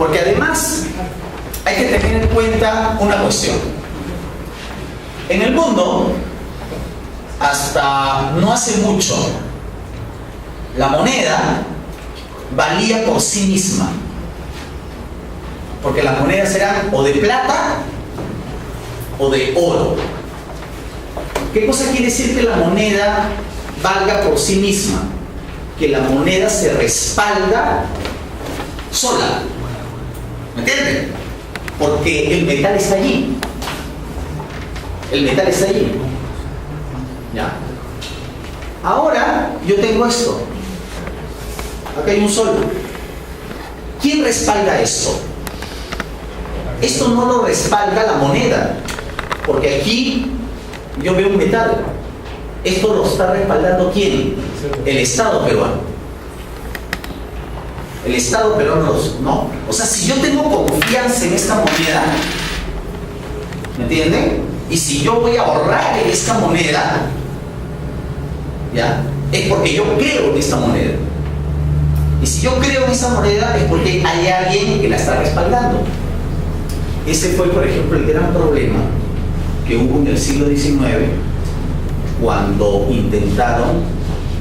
Porque además hay que tener en cuenta una cuestión. En el mundo, hasta no hace mucho, la moneda valía por sí misma. Porque las monedas eran o de plata o de oro. ¿Qué cosa quiere decir que la moneda valga por sí misma? Que la moneda se respalda sola. ¿Me entienden? Porque el metal está allí. El metal está allí. ¿Ya? Ahora yo tengo esto. Acá hay un sol. ¿Quién respalda esto? Esto no lo respalda la moneda, porque aquí yo veo un metal. Esto lo está respaldando ¿quién? El Estado peruano. El Estado peruano no. O sea, si yo tengo confianza en esta moneda, ¿me entienden? Y si yo voy a ahorrar en esta moneda, ¿ya? Es porque yo creo en esta moneda. Y si yo creo en esa moneda es porque hay alguien que la está respaldando. Ese fue, por ejemplo, el gran problema que hubo en el siglo XIX cuando intentaron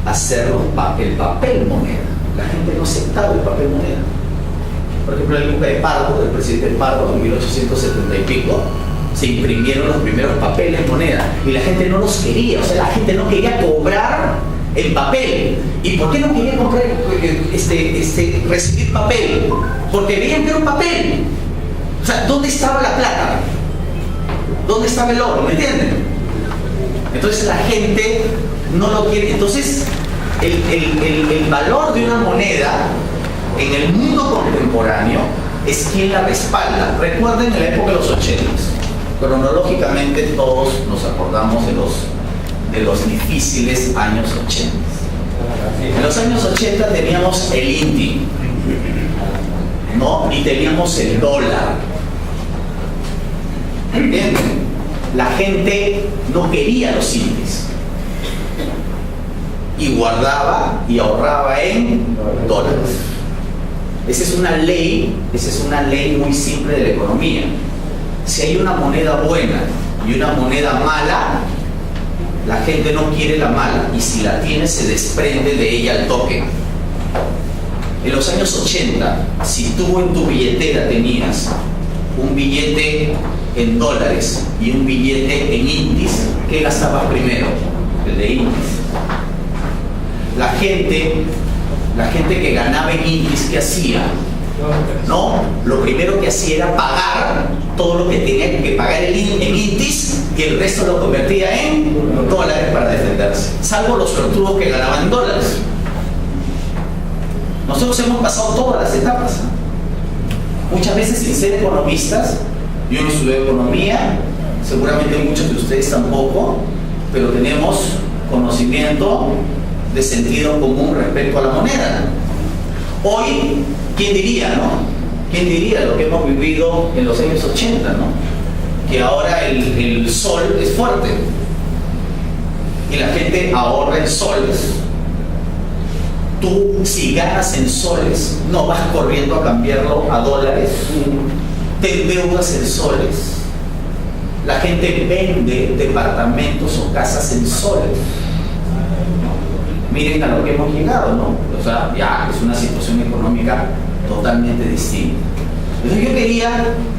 hacer el papel moneda. La gente no aceptaba el papel moneda. Por ejemplo, en la época de Pardo, del presidente Pardo, en 1870 y pico, se imprimieron los primeros papeles moneda y la gente no los quería. O sea, la gente no quería cobrar en papel. ¿Y por qué no quería comprar, recibir papel? Porque veían que era un papel. O sea, ¿dónde estaba la plata? ¿Dónde estaba el oro? ¿Me entienden? Entonces la gente no lo quiere. Entonces, el valor de una moneda en el mundo contemporáneo es quien la respalda. Recuerden en la época de los 80. Cronológicamente todos nos acordamos de los difíciles años 80. En los años 80 teníamos el INTI, ¿no? Y teníamos el dólar. ¿Entienden? La gente no quería los INTIs y guardaba y ahorraba en dólares. Esa es una ley muy simple de la economía. Si hay una moneda buena y una moneda mala, la gente no quiere la mala, y si la tiene se desprende de ella al toque. En los años 80, si tú en tu billetera tenías un billete en dólares y un billete en INTIs, ¿qué gastabas primero? El de INTIs. La gente que ganaba en INTIs, ¿qué hacía? No, lo primero que hacía era pagar todo lo que tenía que pagar en INTIs y el resto lo convertía en dólares para defenderse, salvo los sortudos que ganaban en dólares. Nosotros hemos pasado todas las etapas. Muchas veces sin ser economistas, yo no estudié economía, seguramente muchos de ustedes tampoco, pero tenemos conocimiento de sentido común respecto a la moneda. Hoy, ¿quién diría, no? ¿Quién diría lo que hemos vivido en los años 80, no? Que ahora el sol es fuerte y la gente ahorra en soles. Tú, si ganas en soles, no vas corriendo a cambiarlo a dólares, te endeudas en soles. La gente vende departamentos o casas en soles. Miren a lo que hemos llegado, ¿no? O sea, ya es una situación económica totalmente distinta. Entonces yo quería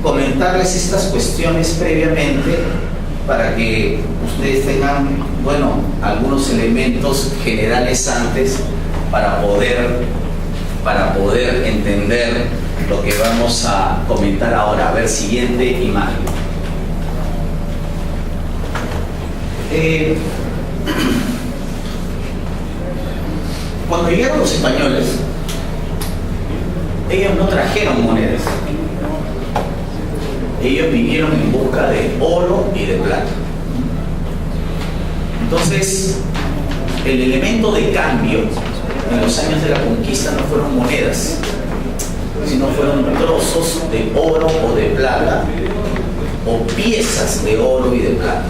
comentarles estas cuestiones previamente para que ustedes tengan, bueno, algunos elementos generales antes para poder entender lo que vamos a comentar ahora. A ver, siguiente imagen. Cuando llegaron los españoles, ellos no trajeron monedas. Ellos vinieron en busca de oro y de plata. Entonces, el elemento de cambio en los años de la conquista no fueron monedas, sino fueron trozos de oro o de plata, o piezas de oro y de plata.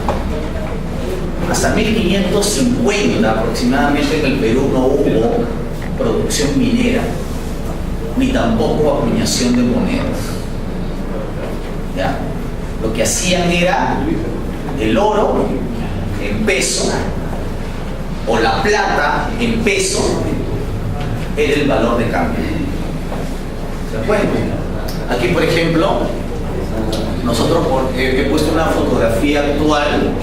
Hasta 1550 aproximadamente en el Perú no hubo producción minera. ni tampoco acuñación de monedas. ¿Ya? Lo que hacían era el oro en peso o la plata en peso era el valor de cambio. ¿Se acuerdan? Aquí, por ejemplo, nosotros he puesto una fotografía actual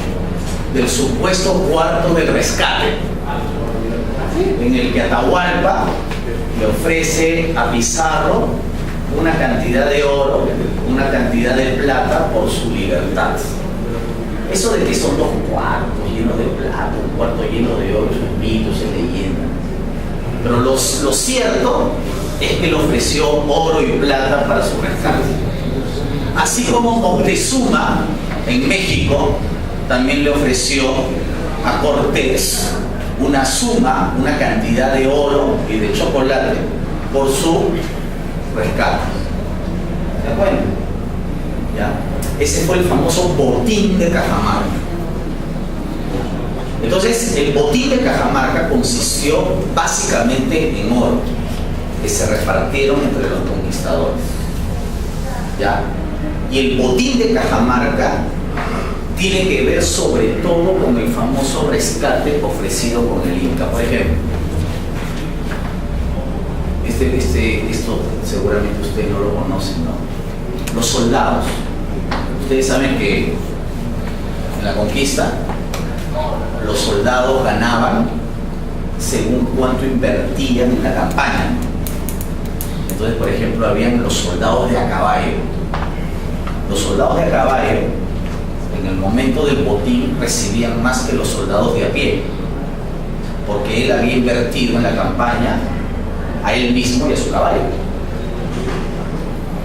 del supuesto cuarto del rescate, en el que Atahualpa le ofrece a Pizarro una cantidad de oro, una cantidad de plata por su libertad. Eso de que son dos cuartos llenos de plata, un cuarto lleno de oro, es mito, es leyenda. Pero lo cierto es que le ofreció oro y plata para su rescate. Así como Moctezuma en México también le ofreció a Cortés una suma, una cantidad de oro y de chocolate por su rescate. ¿De acuerdo? ¿Ya? Ese fue el famoso botín de Cajamarca. Entonces, el botín de Cajamarca consistió básicamente en oro, que se repartieron entre los conquistadores. ¿Ya? Y el botín de Cajamarca tiene que ver sobre todo con el famoso rescate ofrecido con el Inca. Por ejemplo, esto seguramente ustedes no lo conocen, ¿no? Los soldados. Ustedes saben que en la conquista los soldados ganaban según cuánto invertían en la campaña. Entonces, por ejemplo, habían los soldados de a caballo. Los soldados de a caballo, en el momento del botín, recibían más que los soldados de a pie, porque él había invertido en la campaña a él mismo y a su caballo.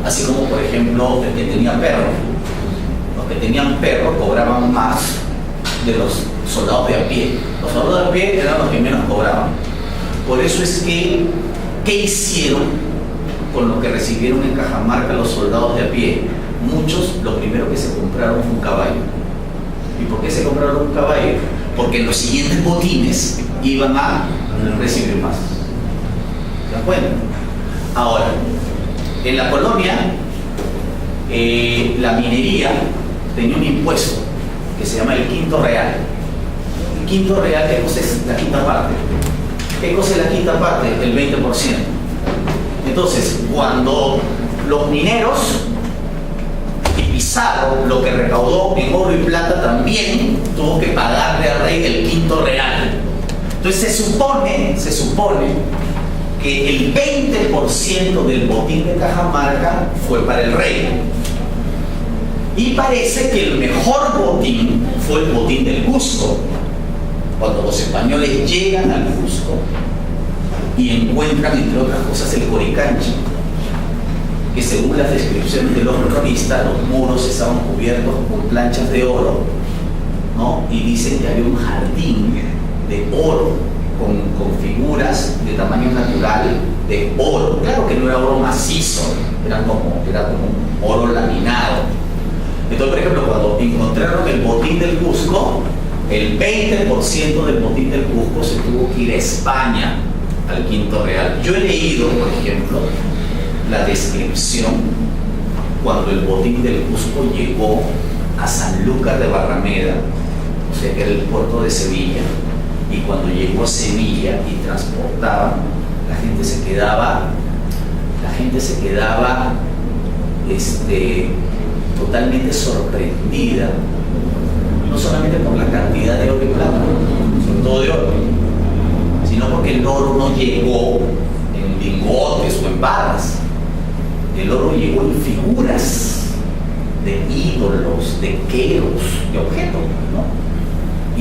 Así como, por ejemplo, el que tenía perro. Los que tenían perro cobraban más de los soldados de a pie. Los soldados de a pie eran los que menos cobraban. Por eso es que, ¿qué hicieron con lo que recibieron en Cajamarca los soldados de a pie? Muchos, lo primero que se compraron fue un caballo. ¿Y por qué se compraron un caballo? Porque en los siguientes botines iban a recibir más. ¿Se dan cuenta? Ahora, en la colonia, la minería tenía un impuesto que se llama el quinto real. El quinto real, ¿qué cosa es la quinta parte? ¿Qué cosa es la quinta parte? El 20%. Entonces, cuando los mineros y Pizarro, lo que recaudó en oro y plata, también tuvo que pagarle al rey el quinto real. Entonces se supone que el 20% del botín de Cajamarca fue para el rey. Y parece que el mejor botín fue el botín del Cusco. Cuando los españoles llegan al Cusco y encuentran, entre otras cosas, el Coricanchi, que según las descripciones de los cronistas, los muros estaban cubiertos con planchas de oro, ¿no? Y dicen que había un jardín de oro con figuras de tamaño natural de oro. Claro que no era oro macizo, era como un oro laminado. Entonces, por ejemplo, cuando encontraron el botín del Cusco, el 20% del botín del Cusco se tuvo que ir a España, al quinto real. Yo he leído, por ejemplo, la descripción cuando el botín del Cusco llegó a Sanlúcar de Barrameda, o sea que era el puerto de Sevilla, y cuando llegó a Sevilla y transportaban, la gente se quedaba totalmente sorprendida, no solamente por la cantidad de oro y plata, sobre todo de oro, sino porque el oro no llegó en lingotes o en barras. El oro llegó en figuras de ídolos, de queros, de objetos, ¿no?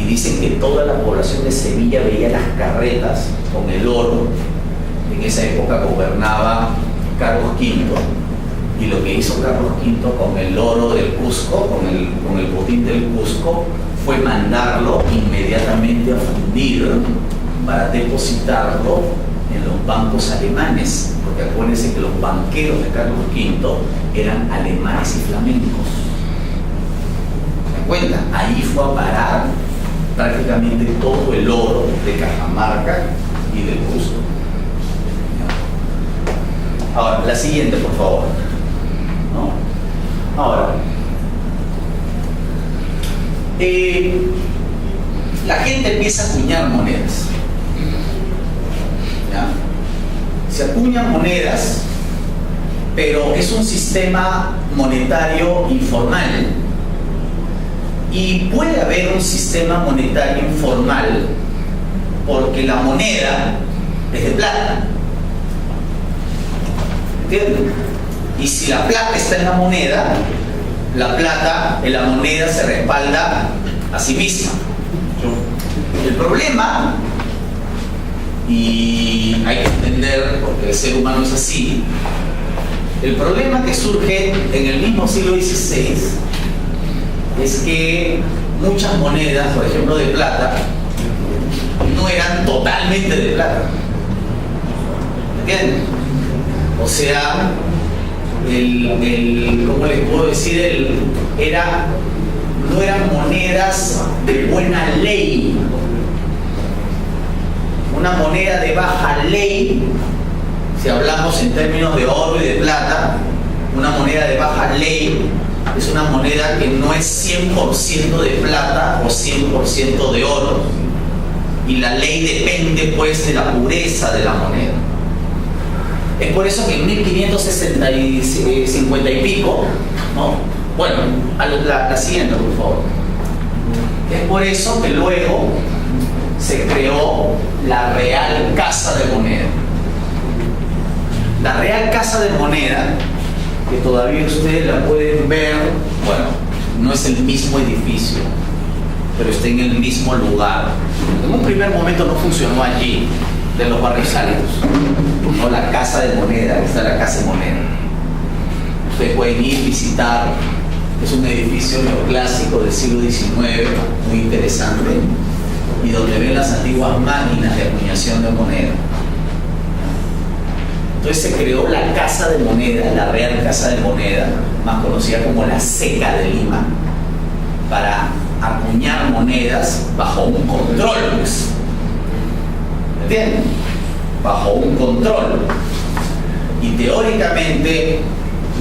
Y dicen que toda la población de Sevilla veía las carretas con el oro. En esa época gobernaba Carlos V, y lo que hizo Carlos V con el oro del Cusco, con el botín del Cusco, fue mandarlo inmediatamente a fundir para depositarlo en los bancos alemanes, porque acuérdense que los banqueros de Carlos V eran alemanes y flamencos. ¿Se dan cuenta? Ahí fue a parar prácticamente todo el oro de Cajamarca y del Cusco. Ahora, la siguiente, por favor. ¿No? Ahora, la gente empieza a acuñar monedas. ¿Ya? Se acuñan monedas, pero es un sistema monetario informal. Y puede haber un sistema monetario informal porque la moneda es de plata. ¿Entienden? Y si la plata está en la moneda, la plata en la moneda se respalda a sí misma. El problema, y hay que entender porque el ser humano es así, el problema que surge en el mismo siglo XVI es que muchas monedas, por ejemplo de plata, no eran totalmente de plata. ¿Entienden? O sea, ¿cómo les puedo decir? No eran monedas de buena ley. Una moneda de baja ley, si hablamos en términos de oro y de plata, una moneda de baja ley es una moneda que no es 100% de plata o 100% de oro, y la ley depende pues de la pureza de la moneda. Es por eso que en 1550 y pico, ¿no? Bueno, la siguiente, por favor. Es por eso que luego se creó la Real Casa de Moneda. La Real Casa de Moneda, que todavía ustedes la pueden ver, bueno, no es el mismo edificio, pero está en el mismo lugar. En un primer momento no funcionó allí, de los barrios áridos, no la Casa de Moneda, está la Casa de Moneda. Ustedes pueden ir, visitar, es un edificio neoclásico del siglo XIX, muy interesante, y donde ven las antiguas máquinas de acuñación de moneda. Entonces se creó la Casa de Moneda, la Real Casa de Moneda, más conocida como la Seca de Lima, para acuñar monedas bajo un control, pues. ¿Entienden? Bajo un control. Y teóricamente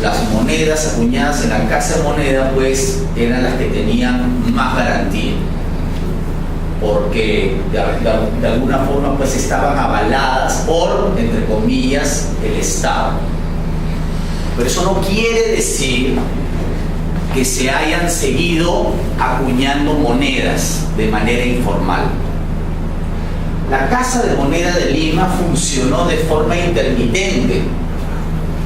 las monedas acuñadas en la Casa de Moneda pues eran las que tenían más garantía, porque de alguna forma pues estaban avaladas por, entre comillas, el Estado. Pero eso no quiere decir que se hayan seguido acuñando monedas de manera informal. La Casa de Moneda de Lima funcionó de forma intermitente,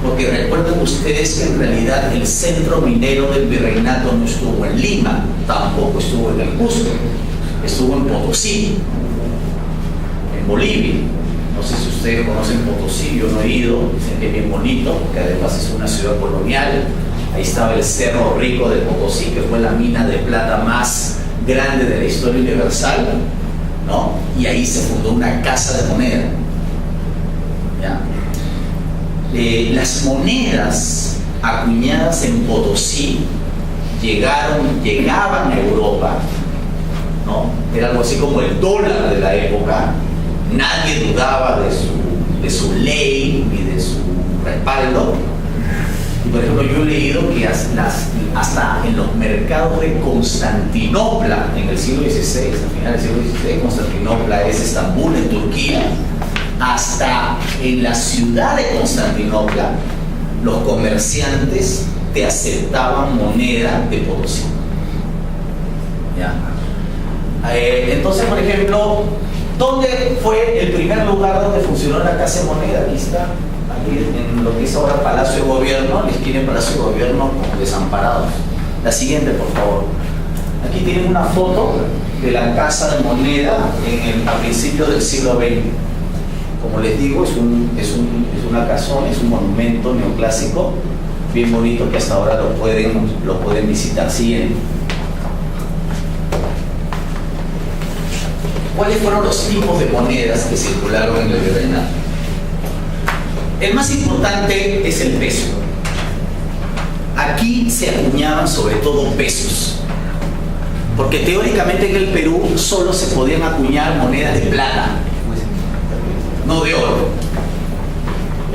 porque recuerden ustedes que en realidad el centro minero del virreinato no estuvo en Lima, tampoco estuvo en el Cusco, estuvo en Potosí, en Bolivia. No sé si ustedes conocen Potosí, yo no he ido, dicen que es bien bonito, porque además es una ciudad colonial. Ahí estaba el Cerro Rico de Potosí, que fue la mina de plata más grande de la historia universal, ¿no? Y ahí se fundó una casa de moneda. ¿Ya? Las monedas acuñadas en Potosí llegaban a Europa, ¿no? Era algo así como el dólar de la época. Nadie dudaba de su ley ni de su respaldo. Y por ejemplo, yo he leído que hasta en los mercados de Constantinopla, en el siglo XVI, a finales del siglo XVI, Constantinopla es Estambul, en Turquía, hasta en la ciudad de Constantinopla, los comerciantes te aceptaban moneda de Potosí. ¿Ya? Entonces, por ejemplo, ¿dónde fue el primer lugar donde funcionó la Casa de Moneda? Aquí está, aquí en lo que es ahora Palacio de Gobierno, la esquina del Palacio de Gobierno, como desamparados. La siguiente, por favor. Aquí tienen una foto de la Casa de Moneda a principios del siglo XX. Como les digo, es una casona, es un monumento neoclásico bien bonito que hasta ahora lo pueden visitar. Siguiente. ¿Cuáles fueron los tipos de monedas que circularon en el virreinato? El más importante es el peso. Aquí se acuñaban sobre todo pesos, porque teóricamente en el Perú solo se podían acuñar monedas de plata, no de oro.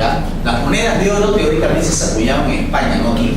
¿ya? Las monedas de oro teóricamente se acuñaban en España, no aquí.